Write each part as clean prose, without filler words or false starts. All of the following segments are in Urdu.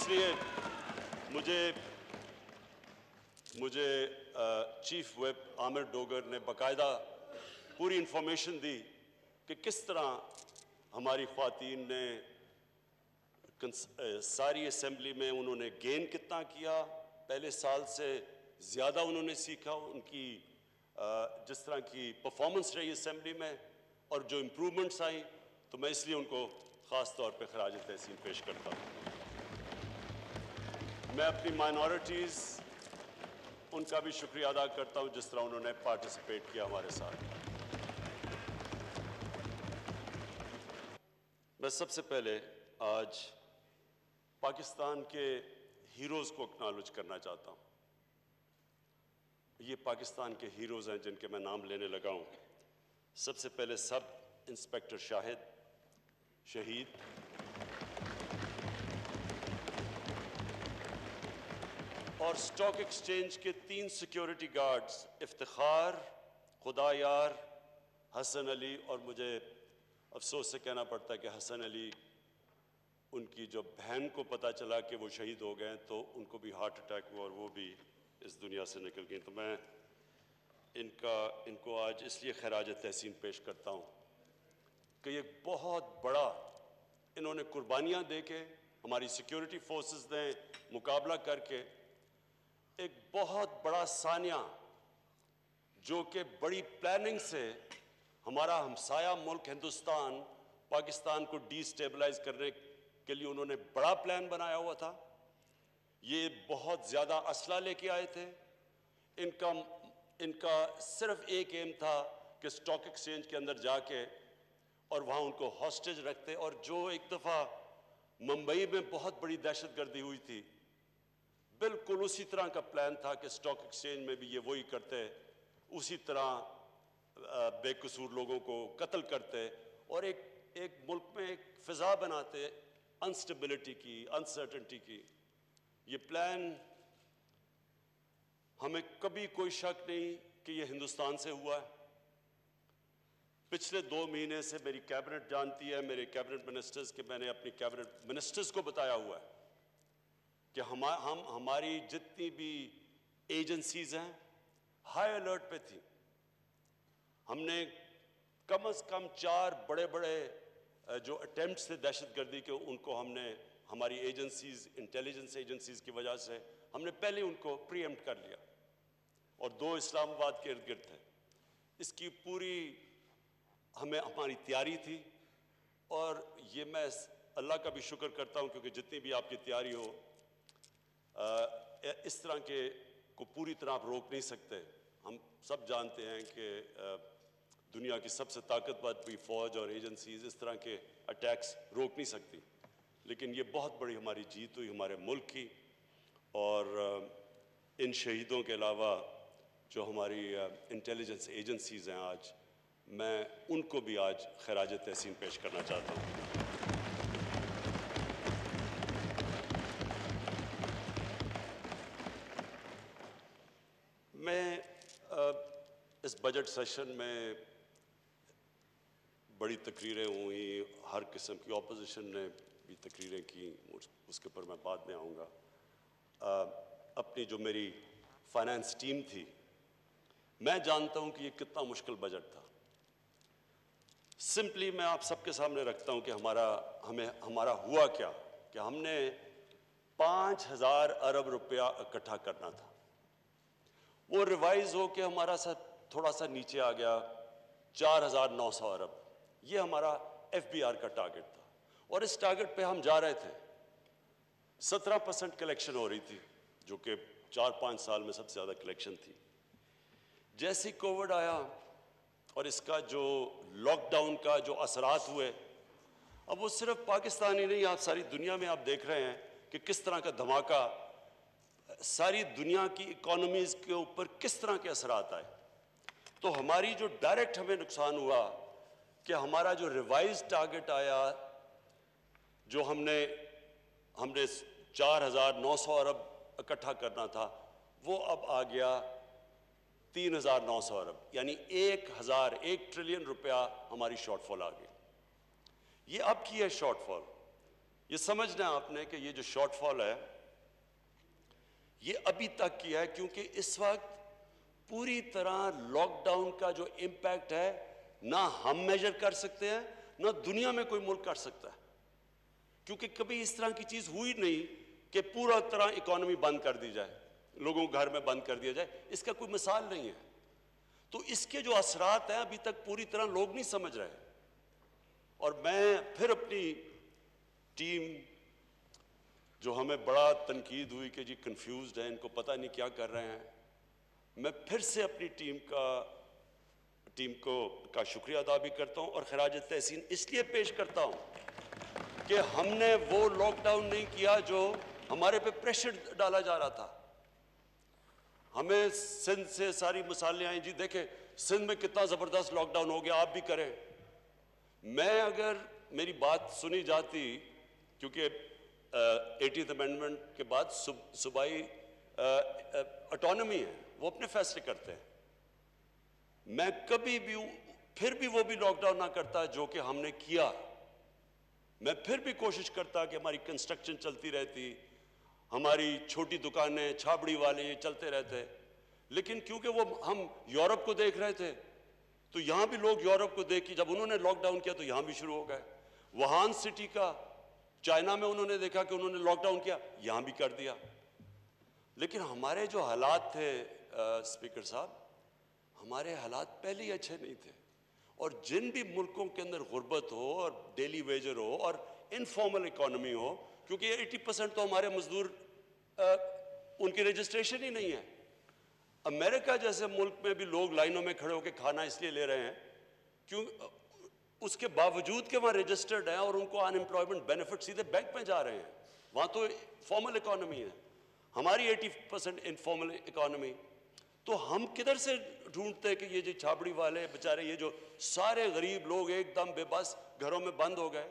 لیے مجھے چیف ویپ عامر ڈوگر نے باقاعدہ پوری انفارمیشن دی کہ کس طرح ہماری خواتین نے ساری اسمبلی میں انہوں نے گین کتنا کیا، پہلے سال سے زیادہ انہوں نے سیکھا، ان کی جس طرح کی پرفارمنس رہی اسمبلی میں اور جو امپرومنٹس آئیں، تو میں اس لیے ان کو خاص طور پہ خراج تحسین پیش کرتا ہوں۔ میں اپنی مائنورٹیز ان کا بھی شکریہ ادا کرتا ہوں جس طرح انہوں نے پارٹیسپیٹ کیا ہمارے ساتھ۔ میں سب سے پہلے آج پاکستان کے ہیروز کو اکنالج کرنا چاہتا ہوں۔ یہ پاکستان کے ہیروز ہیں جن کے میں نام لینے لگا ہوں۔ سب سے پہلے سب انسپیکٹر شاہد شہید، اور سٹاک ایکسچینج کے 3 سیکیورٹی گارڈز افتخار، خدا یار، حسن علی، اور مجھے افسوس سے کہنا پڑتا ہے کہ حسن علی، ان کی جو بہن کو پتہ چلا کہ وہ شہید ہو گئے تو ان کو بھی ہارٹ اٹیک ہوا اور وہ بھی اس دنیا سے نکل گئی۔ تو میں ان کو آج اس لیے خراج تحسین پیش کرتا ہوں کہ یہ بہت بڑا انہوں نے قربانیاں دے کے ہماری سیکیورٹی فورسز نے مقابلہ کر کے ایک بہت بڑا سانیہ جو کہ بڑی پلاننگ سے ہمارا ہمسایہ ملک ہندوستان پاکستان کو ڈی سٹیبلائز کرنے کے لیے انہوں نے بڑا پلان بنایا ہوا تھا۔ یہ بہت زیادہ اسلحہ لے کے آئے تھے۔ ان کا صرف ایک ایم تھا کہ سٹاک ایکسچینج کے اندر جا کے اور وہاں ان کو ہاسٹیج رکھتے، اور جو ایک دفعہ ممبئی میں بہت بڑی دہشت گردی ہوئی تھی، بالکل اسی طرح کا پلان تھا کہ سٹاک ایکسچینج میں بھی یہ وہی کرتے، اسی طرح بے قصور لوگوں کو قتل کرتے اور ایک ملک میں ایک فضا بناتے انسٹیبلٹی کی، انسرٹنٹی کی۔ یہ پلان ہمیں کبھی کوئی شک نہیں کہ یہ ہندوستان سے ہوا ہے۔ پچھلے 2 مہینے سے میری کیبنٹ جانتی ہے، میرے کیبنٹ منسٹرز کے، میں نے اپنی کیبنٹ منسٹرز کو بتایا ہوا ہے کہ ہماری جتنی بھی ایجنسیز ہیں ہائی الرٹ پہ تھیں۔ ہم نے کم از کم 4 بڑے جو اٹیمپٹس تھے دہشت گردی کے، ان کو ہم نے ہماری ایجنسیز، انٹیلیجنس ایجنسیز کی وجہ سے ہم نے پہلے ان کو پری ایمپٹ کر لیا، اور 2 اسلام آباد کے ارد گرد تھے۔ اس کی پوری ہماری تیاری تھی، اور یہ میں اللہ کا بھی شکر کرتا ہوں کیونکہ جتنی بھی آپ کی تیاری ہو، اس طرح کے کو پوری طرح آپ روک نہیں سکتے۔ ہم سب جانتے ہیں کہ دنیا کی سب سے طاقتور بھی فوج اور ایجنسیز اس طرح کے اٹیکس روک نہیں سکتی، لیکن یہ بہت بڑی ہماری جیت ہوئی ہمارے ملک کی، اور ان شہیدوں کے علاوہ جو ہماری انٹیلیجنس ایجنسیز ہیں آج، میں ان کو بھی آج خراج تحسین پیش کرنا چاہتا ہوں۔ میں اس بجٹ سیشن میں بڑی تقریریں ہوئیں، ہر قسم کی اپوزیشن نے بھی تقریریں کی، اس کے اوپر میں بعد میں آؤں گا۔ اپنی جو میری فائنانس ٹیم تھی، میں جانتا ہوں کہ یہ کتنا مشکل بجٹ تھا۔ سمپلی میں آپ سب کے سامنے رکھتا ہوں کہ ہمارا ہوا کیا کہ ہم نے 5000 ارب روپیہ اکٹھا کرنا تھا، وہ ریوائز ہو کے ہمارا تھوڑا سا نیچے آ گیا 4900 ارب۔ یہ ہمارا ایف بی آر کا ٹارگٹ تھا، اور اس ٹارگٹ پہ ہم جا رہے تھے۔ 17% کلیکشن ہو رہی تھی، جو کہ 4-5 سال میں سب سے زیادہ کلیکشن تھی۔ جیسے کووڈ آیا اور اس کا جو لاک ڈاؤن کا جو اثرات ہوئے، اب وہ صرف پاکستان ہی نہیں، آپ ساری دنیا میں آپ دیکھ رہے ہیں کہ کس طرح کا دھماکہ ساری دنیا کی اکانومیز کے اوپر کس طرح کے اثرات آئے۔ تو ہماری جو ڈائریکٹ ہمیں نقصان ہوا کہ ہمارا جو ریوائز ٹارگٹ آیا، جو ہم نے 4900 ارب اکٹھا کرنا تھا، وہ اب آ گیا 3900 ارب، یعنی 1 ٹریلین روپیہ ہماری شارٹ فال آ گئی۔ یہ اب کی ہے شارٹ فال۔ یہ سمجھنا ہے آپ نے کہ یہ جو شارٹ فال ہے یہ ابھی تک کیا ہے کیونکہ اس وقت پوری طرح لاک ڈاؤن کا جو امپیکٹ ہے نہ ہم میجر کر سکتے ہیں نہ دنیا میں کوئی ملک کر سکتا ہے، کیونکہ کبھی اس طرح کی چیز ہوئی نہیں کہ پورا طرح اکانومی بند کر دی جائے، لوگوں کو گھر میں بند کر دیا جائے، اس کا کوئی مثال نہیں ہے۔ تو اس کے جو اثرات ہیں ابھی تک پوری طرح لوگ نہیں سمجھ رہے، اور میں پھر اپنی ٹیم جو ہمیں بڑا تنقید ہوئی کہ جی کنفیوزڈ ہیں، ان کو پتہ نہیں کیا کر رہے ہیں، میں پھر سے اپنی ٹیم کا شکریہ ادا بھی کرتا ہوں اور خراج تحسین اس لیے پیش کرتا ہوں کہ ہم نے وہ لاک ڈاؤن نہیں کیا جو ہمارے پہ پریشر ڈالا جا رہا تھا۔ ہمیں سندھ سے ساری مثالیں آئیں، جی دیکھیں سندھ میں کتنا زبردست لاک ڈاؤن ہو گیا، آپ بھی کریں۔ میں اگر میری بات سنی جاتی، کیونکہ 80th امینڈمنٹ کے بعد صوبائی اٹانومی ہے، وہ اپنے فیصلے کرتے ہیں، میں کبھی بھی پھر بھی وہ بھی لاک ڈاؤن نہ کرتا جو کہ ہم نے کیا۔ میں پھر بھی کوشش کرتا کہ ہماری کنسٹرکشن چلتی رہتی، ہماری چھوٹی دکانیں، چھابڑی والے یہ چلتے رہتے، لیکن کیونکہ وہ ہم یورپ کو دیکھ رہے تھے تو یہاں بھی لوگ یورپ کو دیکھ کے جب انہوں نے لاک ڈاؤن کیا تو یہاں بھی شروع ہو گئے۔ ووہان سٹی کا چائنا میں انہوں نے دیکھا کہ انہوں نے لاک ڈاؤن کیا، یہاں بھی کر دیا۔ لیکن ہمارے جو حالات تھے اسپیکر صاحب، ہمارے حالات پہلے ہی اچھے نہیں تھے، اور جن بھی ملکوں کے اندر غربت ہو اور ڈیلی ویجر ہو اور انفارمل اکانومی ہو، کیونکہ 80% تو ہمارے مزدور ان کی رجسٹریشن ہی نہیں ہے۔ امریکہ جیسے ملک میں بھی لوگ لائنوں میں کھڑے ہو کے کھانا اس لیے لے رہے ہیں کیوں اس کے باوجود کہ وہاں رجسٹرڈ ہیں اور ان کو ان امپلائمنٹ بینیفٹ سیدھے بینک میں جا رہے ہیں، وہاں تو فارمل اکانومی ہے، ہماری 80% انفارمل اکانومی۔ تو ہم کدھر سے ڈھونڈتے کہ یہ جو چھابڑی والے بیچارے، یہ جو سارے غریب لوگ ایک دم بے بس گھروں میں بند ہو گئے،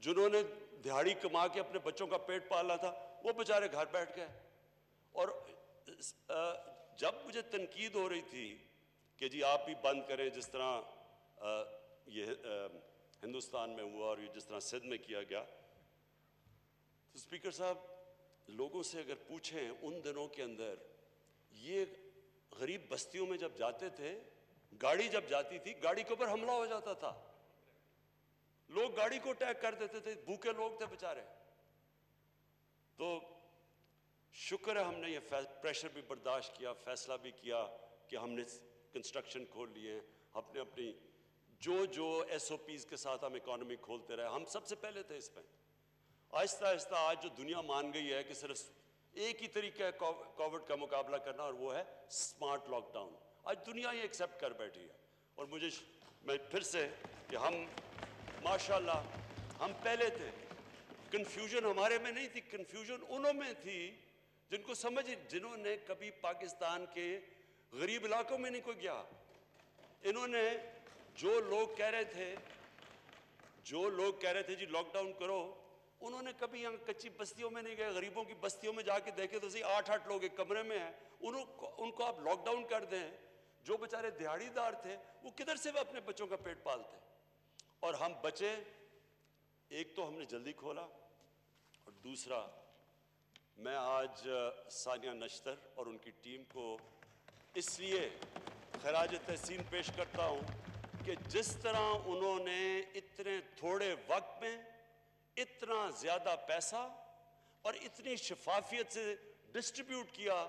جنہوں نے دہاڑی کما کے اپنے بچوں کا پیٹ پالنا تھا، وہ بیچارے گھر بیٹھ گئے۔ اور جب مجھے تنقید ہو رہی تھی کہ جی آپ بھی بند کریں، جس طرح یہ ہندوستان میں ہوا اور یہ جس طرح سندھ میں کیا گیا، تو اسپیکر صاحب لوگوں سے اگر پوچھیں ان دنوں کے اندر یہ غریب بستیوں میں جب جاتے تھے، گاڑی جب جاتی تھی گاڑی کے اوپر حملہ ہو جاتا تھا، لوگ گاڑی کو اٹیک کر دیتے تھے، بھوکے لوگ تھے بیچارے۔ تو شکر ہے ہم نے یہ پریشر بھی برداشت کیا، فیصلہ بھی کیا کہ ہم نے کنسٹرکشن کھول لیے، اپنی جو ایس او پیز کے ساتھ ہم اکانومی کھولتے رہے، ہم سب سے پہلے تھے اس میں۔ آہستہ آہستہ آج جو دنیا مان گئی ہے کہ صرف ایک ہی طریقہ ہے کووڈ کا مقابلہ کرنا، اور وہ ہے سمارٹ لاک ڈاؤن، آج دنیا یہ ایکسیپٹ کر بیٹھی ہے۔ اور میں پھر سے کہ ہم ماشاءاللہ ہم پہلے تھے، کنفیوژن ہمارے میں نہیں تھی، کنفیوژن انہوں میں تھی جنہوں نے کبھی پاکستان کے غریب علاقوں میں نہیں کوئی گیا۔ انہوں نے جو لوگ کہہ رہے تھے جی لاک ڈاؤن کرو، انہوں نے کبھی یہاں کچی بستیوں میں نہیں گئے، غریبوں کی بستیوں میں جا کے دیکھے تو صحیح 8 لوگ ایک کمرے میں ہیں، ان کو آپ لاک ڈاؤن کر دیں، جو بیچارے دیہڑی دار تھے وہ کدھر سے اپنے بچوں کا پیٹ پالتے۔ اور ہم بچے، ایک تو ہم نے جلدی کھولا، اور دوسرا میں آج ثانیہ نشتر اور ان کی ٹیم کو اس لیے خراج تحسین پیش کرتا ہوں کہ جس طرح انہوں نے اتنے تھوڑے وقت میں اتنا زیادہ پیسہ اور اتنی شفافیت سے ڈسٹریبیوٹ کیا،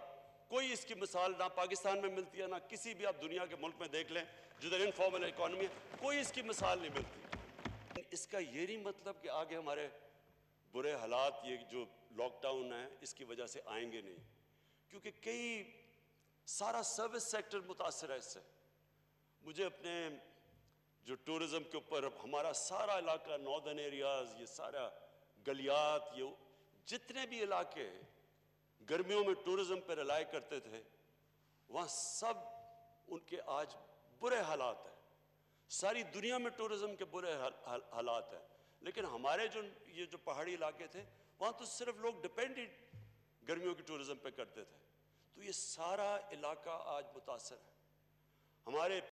کوئی اس کی مثال نہ پاکستان میں ملتی ہے، نہ کسی بھی آپ دنیا کے ملک میں دیکھ لیں جدھر انفارمل اکانومی ہے، کوئی اس کی مثال نہیں ملتی۔ اس کا یہ نہیں مطلب کہ آگے ہمارے برے حالات یہ جو لاک ڈاؤن ہے اس کی وجہ سے آئیں گے نہیں، کیونکہ سارا سروس سیکٹر متاثر ہے اس سے۔ مجھے اپنے جو ٹورزم کے اوپر ہمارا سارا علاقہ، ناردرن ایریاز، یہ سارا گلیات، یہ جتنے بھی علاقے گرمیوں میں ٹورزم پہ ریلائی کرتے تھے، وہاں سب ان کے آج برے حالات ہیں۔ ساری دنیا میں ٹورزم کے برے حالات ہیں، لیکن ہمارے یہ جو پہاڑی علاقے تھے وہاں تو صرف لوگ ڈپینڈ ہی گرمیوں کی ٹورزم پہ کرتے تھے۔ تو یہ سارا علاقہ آج متاثر ہے۔ ہمارے